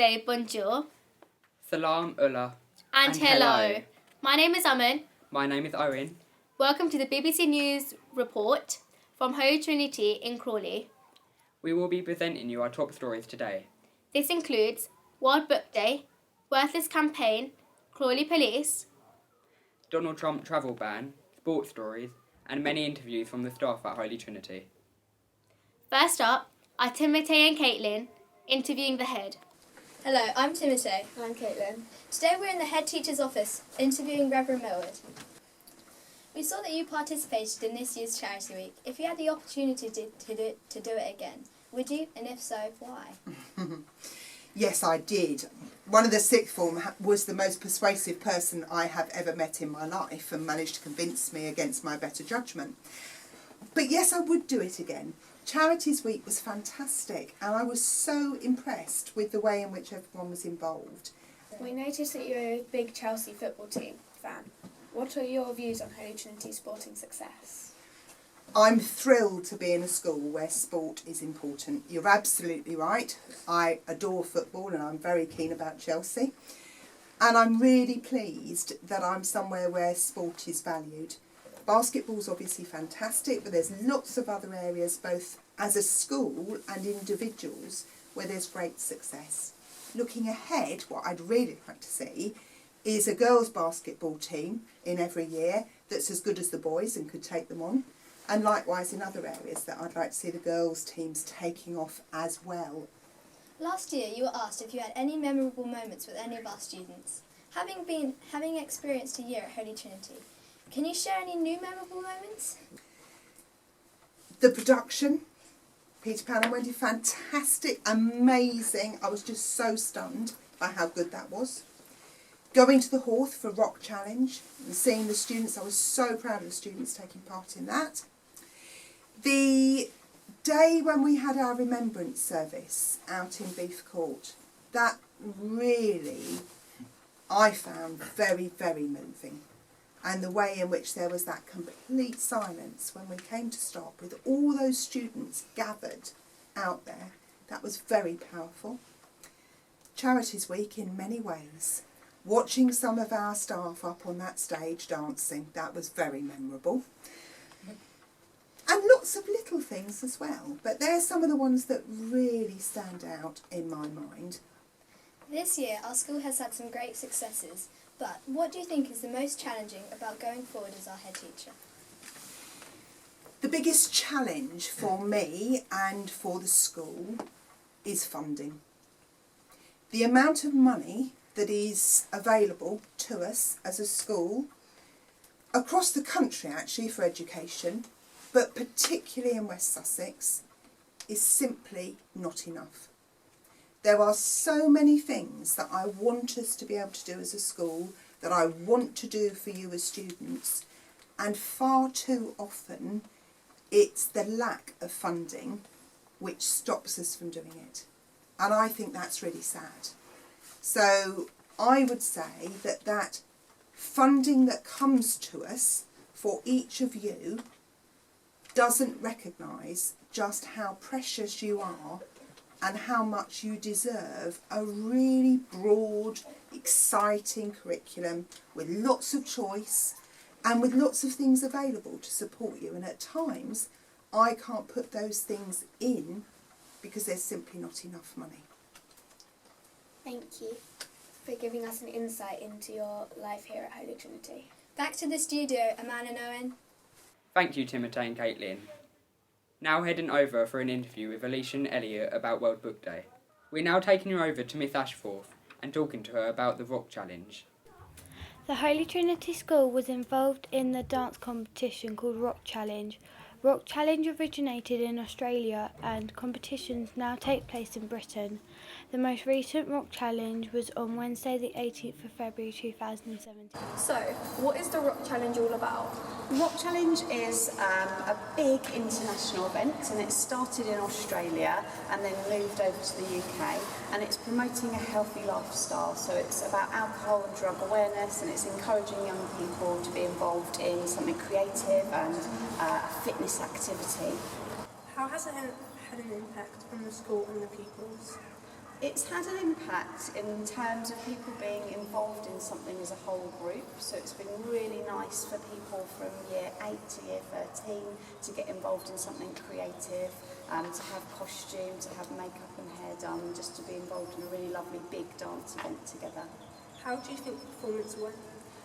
Namaste, bonjour. Salam ullah. And hello. My name is Aman. My name is Owen. Welcome to the BBC News report from Holy Trinity in Crawley. We will be presenting you our top stories today. This includes World Book Day, Worthless Campaign, Crawley Police, Donald Trump travel ban, sports stories, and many interviews from the staff at Holy Trinity. First up are Timothy and Caitlin interviewing the head. Hello, I'm Timothy. And I'm Caitlin. Today we're in the head teacher's office interviewing Reverend Millward. We saw that you participated in this year's Charity Week. If you had the opportunity to do it again, would you? And if so, why? Yes, I did. One of the sixth form was the most persuasive person I have ever met in my life and managed to convince me against my better judgment. But yes, I would do it again. Charities Week was fantastic and I was so impressed with the way in which everyone was involved. We noticed that you're a big Chelsea football team fan. What are your views on Holy Trinity's sporting success? I'm thrilled to be in a school where sport is important. You're absolutely right. I adore football and I'm very keen about Chelsea. And I'm really pleased that I'm somewhere where sport is valued. Basketball's obviously fantastic, but there's lots of other areas, both as a school and individuals, where there's great success. Looking ahead, what I'd really like to see is a girls' basketball team in every year that's as good as the boys and could take them on. And likewise in other areas that I'd like to see the girls' teams taking off as well. Last year you were asked if you had any memorable moments with any of our students. Having experienced a year at Holy Trinity, can you share any new memorable moments? The production, Peter Pan and Wendy, fantastic, amazing. I was just so stunned by how good that was. Going to the Horth for Rock Challenge and seeing the students, I was so proud of the students taking part in that. The day when we had our remembrance service out in Beef Court, that really I found very, very moving. And the way in which there was that complete silence when we came to stop with all those students gathered out there, that was very powerful. Charities Week in many ways. Watching some of our staff up on that stage dancing, that was very memorable. And lots of little things as well, but they're some of the ones that really stand out in my mind. This year our school has had some great successes, but what do you think is the most challenging about going forward as our head teacher? The biggest challenge for me and for the school is funding. The amount of money that is available to us as a school, across the country actually for education, but particularly in West Sussex, is simply not enough. There are so many things that I want us to be able to do as a school, that I want to do for you as students, and far too often it's the lack of funding which stops us from doing it. And I think that's really sad. So I would say that funding that comes to us for each of you doesn't recognise just how precious you are and how much you deserve a really broad, exciting curriculum with lots of choice and with lots of things available to support you. And at times, I can't put those things in because there's simply not enough money. Thank you for giving us an insight into your life here at Holy Trinity. Back to the studio, Aman and Owen. Thank you, Timothy and Caitlin. Now heading over for an interview with Alicia and Elliot about World Book Day. We're now taking you over to Miss Ashforth and talking to her about the Rock Challenge. The Holy Trinity School was involved in the dance competition called Rock Challenge. Rock Challenge originated in Australia and competitions now take place in Britain. The most recent Rock Challenge was on Wednesday the 18th of February 2017. So, what is the Rock Challenge all about? The Rock Challenge is a big international event, and it started in Australia and then moved over to the UK, and it's promoting a healthy lifestyle. So it's about alcohol and drug awareness, and it's encouraging young people to be involved in something creative and a fitness activity. How has it had an impact on the school and the pupils? It's had an impact in terms of people being involved in something as a whole group. So it's been really nice for people from year 8 to year 13 to get involved in something creative, to have costume, to have makeup and hair done, just to be involved in a really lovely big dance event together. How do you think the performance went?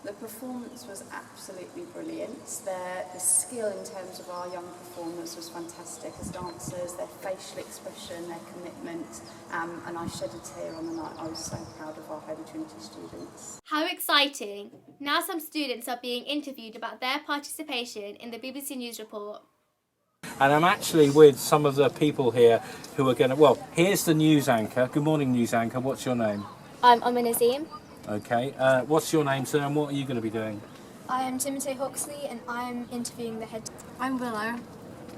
The performance was absolutely brilliant. The skill in terms of our young performers was fantastic as dancers, their facial expression, their commitment, and I shed a tear on the night. I was so proud of our Holy Trinity students. How exciting! Now some students are being interviewed about their participation in the BBC News report. And I'm actually with some of the people here who are going to... Well, here's the news anchor. Good morning, news anchor. What's your name? I'm Omin Azim. Okay. What's your name, sir, and what are you going to be doing? I am Timothy Hoxley and I am interviewing the head. I'm Willow.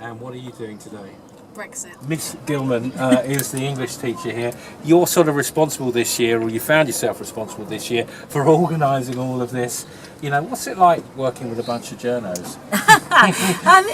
And what are you doing today? Brexit. Miss Gilman is the English teacher here. You're sort of responsible this year, or you found yourself responsible this year, for organising all of this. You know, what's it like working with a bunch of journos?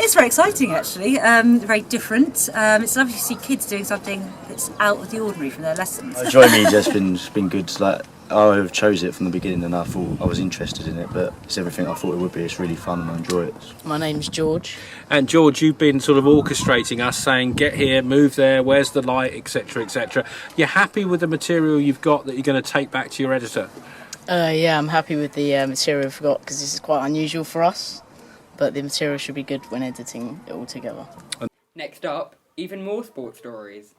It's very exciting, actually. Very different. It's lovely to see kids doing something that's out of the ordinary from their lessons. Joy Media's been good. Like, I chose it from the beginning and I thought I was interested in it, but it's everything I thought it would be. It's really fun and I enjoy it. My name's George. And George, you've been sort of orchestrating us, saying get here, move there, where's the light, etc, etc. You're happy with the material you've got that you're going to take back to your editor? Yeah, I'm happy with the material we've got because this is quite unusual for us, but the material should be good when editing it all together. Next up, even more sports stories.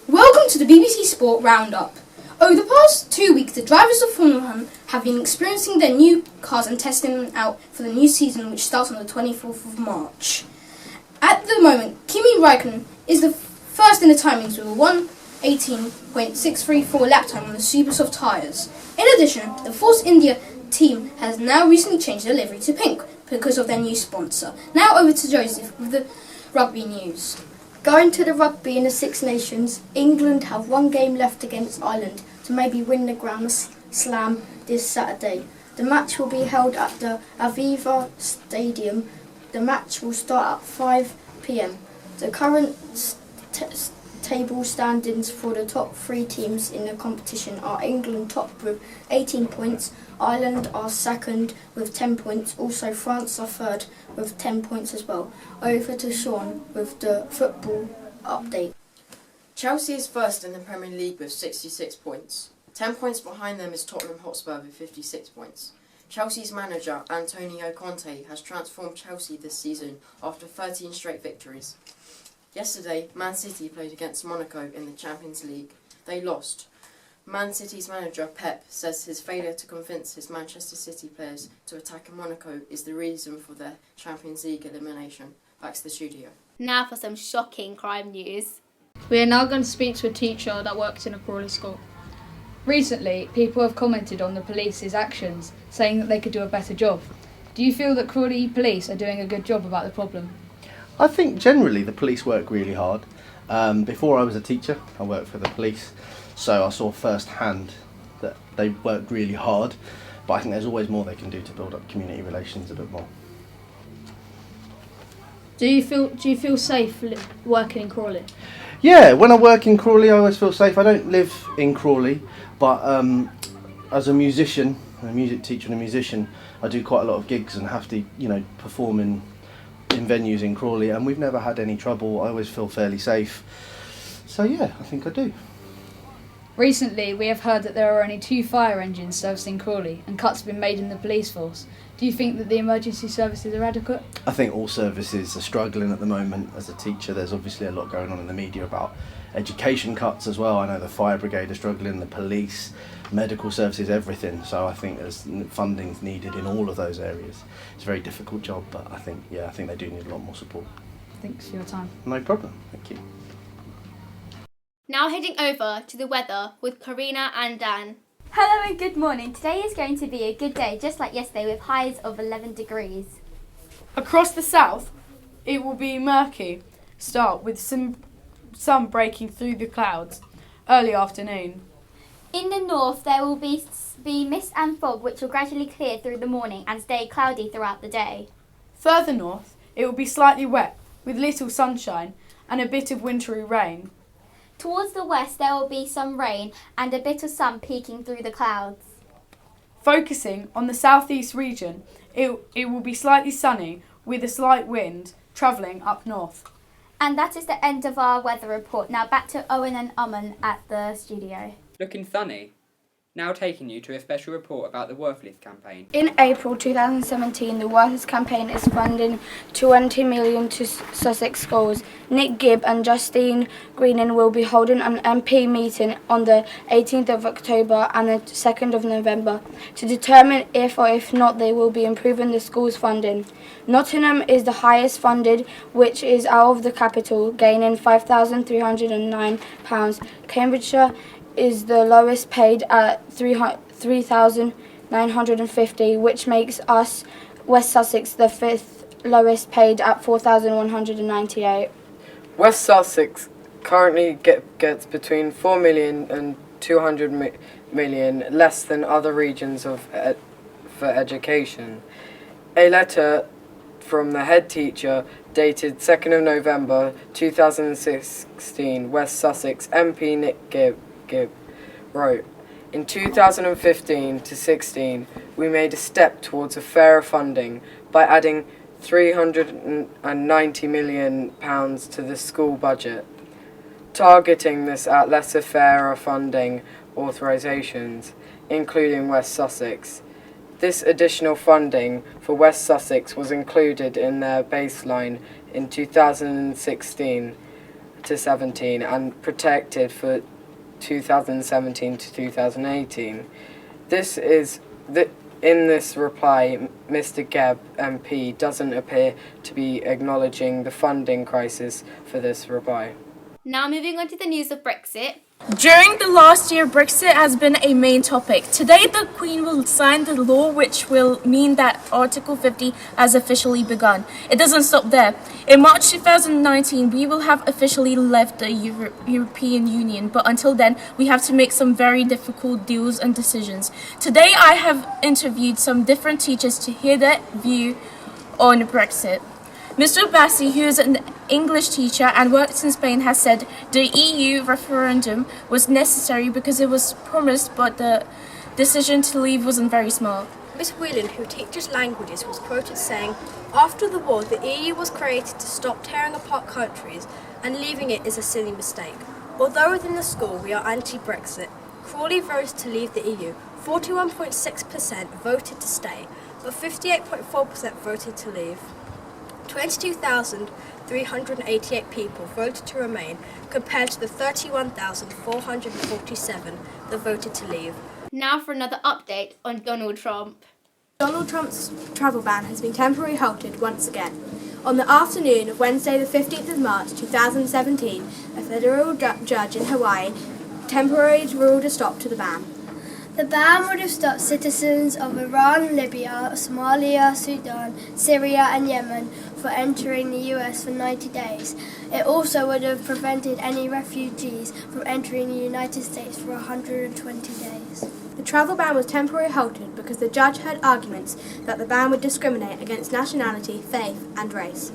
Welcome to the BBC Sport Roundup. Over the past 2 weeks, the drivers of Formula 1 have been experiencing their new cars and testing them out for the new season, which starts on the 24th of March. At the moment, Kimi Räikkönen is the first in the timings with a 1:18.634 lap time on the Supersoft tyres. In addition, the Force India team has now recently changed their livery to pink because of their new sponsor. Now over to Joseph with the rugby news. Going to the rugby in the Six Nations, England have one game left against Ireland to maybe win the Grand Slam this Saturday. The match will be held at the Aviva Stadium. The match will start at 5 p.m. The current table standings for the top 3 teams in the competition are England top with 18 points, Ireland are second with 10 points, also France are third with 10 points as well. Over to Sean with the football update. Chelsea is first in the Premier League with 66 points. 10 points behind them is Tottenham Hotspur with 56 points. Chelsea's manager Antonio Conte has transformed Chelsea this season after 13 straight victories. Yesterday, Man City played against Monaco in the Champions League. They lost. Man City's manager Pep says his failure to convince his Manchester City players to attack Monaco is the reason for their Champions League elimination. Back to the studio. Now for some shocking crime news. We are now going to speak to a teacher that works in a Crawley school. Recently, people have commented on the police's actions, saying that they could do a better job. Do you feel that Crawley police are doing a good job about the problem? I think generally the police work really hard. Before I was a teacher, I worked for the police, so I saw firsthand that they worked really hard, but I think there's always more they can do to build up community relations a bit more. Do you feel safe working in Crawley? Yeah, when I work in Crawley I always feel safe. I don't live in Crawley, but as a musician, a music teacher and a musician, I do quite a lot of gigs and have to, perform in venues in Crawley, and we've never had any trouble. I always feel fairly safe. So yeah, I think I do. Recently, we have heard that there are only 2 fire engines servicing Crawley, and cuts have been made in the police force. Do you think that the emergency services are adequate? I think all services are struggling at the moment. As a teacher, there's obviously a lot going on in the media about education cuts as well. I know the fire brigade are struggling, the police, medical services, everything. So I think there's funding's needed in all of those areas. It's a very difficult job, but I think they do need a lot more support. Thanks for your time. No problem. Thank you. Now heading over to the weather with Karina and Dan. Hello and good morning. Today is going to be a good day, just like yesterday, with highs of 11 degrees. Across the south, it will be murky start with some sun breaking through the clouds early afternoon. In the north, there will be mist and fog, which will gradually clear through the morning and stay cloudy throughout the day. Further north, it will be slightly wet with little sunshine and a bit of wintry rain. Towards the west there will be some rain and a bit of sun peeking through the clouds. Focusing on the southeast region, it will be slightly sunny with a slight wind travelling up north. And that is the end of our weather report. Now back to Owen and Aman at the studio. Looking sunny. Now taking you to a special report about the Worthless campaign. In April 2017, the Worthless campaign is funding 20 million to Sussex schools. Nick Gibb and Justine Greening will be holding an MP meeting on the 18th of October and the 2nd of November to determine if or if not they will be improving the school's funding. Nottingham is the highest funded, which is out of the capital, gaining £5,309. Cambridgeshire is the lowest paid at 3,950, which makes us West Sussex the fifth lowest paid at 4,198. West Sussex currently gets between 4 million and 200 million less than other regions for education. A letter from the head teacher dated 2nd of November 2016, West Sussex MP Nick Gibb wrote, "In 2015 to 16, we made a step towards a fairer funding by adding £390 million to the school budget, targeting this at lesser fairer funding authorisations, including West Sussex. This additional funding for West Sussex was included in their baseline in 2016 to 17 and protected for 2017 to 2018. In this reply, Mr. Gibb MP doesn't appear to be acknowledging the funding crisis for this reply." Now moving on to the news of Brexit. During the last year, Brexit has been a main topic. Today, the Queen will sign the law, which will mean that Article 50 has officially begun. It doesn't stop there. In March 2019, we will have officially left the European Union, but until then, we have to make some very difficult deals and decisions. Today, I have interviewed some different teachers to hear their view on Brexit. Mr. Bassi, who is an English teacher and works in Spain, has said the EU referendum was necessary because it was promised, but the decision to leave wasn't very smart. Miss Whelan, who teaches languages, was quoted saying, "After the war, the EU was created to stop tearing apart countries, and leaving it is a silly mistake. Although within the school we are anti-Brexit, Crawley voted to leave the EU. 41.6% voted to stay, but 58.4% voted to leave. 22,388 people voted to remain, compared to the 31,447 that voted to leave." Now for another update on Donald Trump. Donald Trump's travel ban has been temporarily halted once again. On the afternoon of Wednesday the 15th of March 2017, a federal judge in Hawaii temporarily ruled a stop to the ban. The ban would have stopped citizens of Iran, Libya, Somalia, Sudan, Syria and Yemen for entering the US for 90 days. It also would have prevented any refugees from entering the United States for 120 days. The travel ban was temporarily halted because the judge had arguments that the ban would discriminate against nationality, faith and race.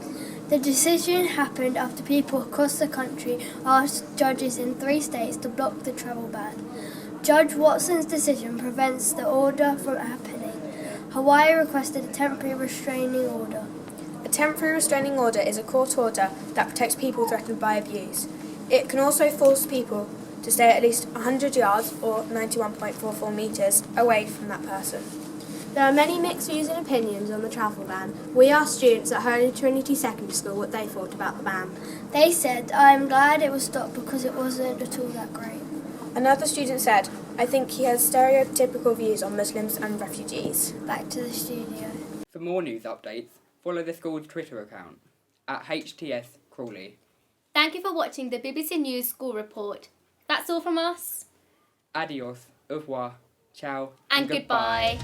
The decision happened after people across the country asked judges in 3 states to block the travel ban. Judge Watson's decision prevents the order from happening. Hawaii requested a temporary restraining order. A temporary restraining order is a court order that protects people threatened by abuse. It can also force people to stay at least 100 yards or 91.44 metres away from that person. There are many mixed views and opinions on the travel ban. We asked students at Holy Trinity Secondary School what they thought about the ban. They said, "I am glad it was stopped because it wasn't at all that great." Another student said, "I think he has stereotypical views on Muslims and refugees." Back to the studio. For more news updates, follow the school's Twitter account at HTS Crawley. Thank you for watching the BBC News School Report. That's all from us. Adios, au revoir, ciao, and goodbye.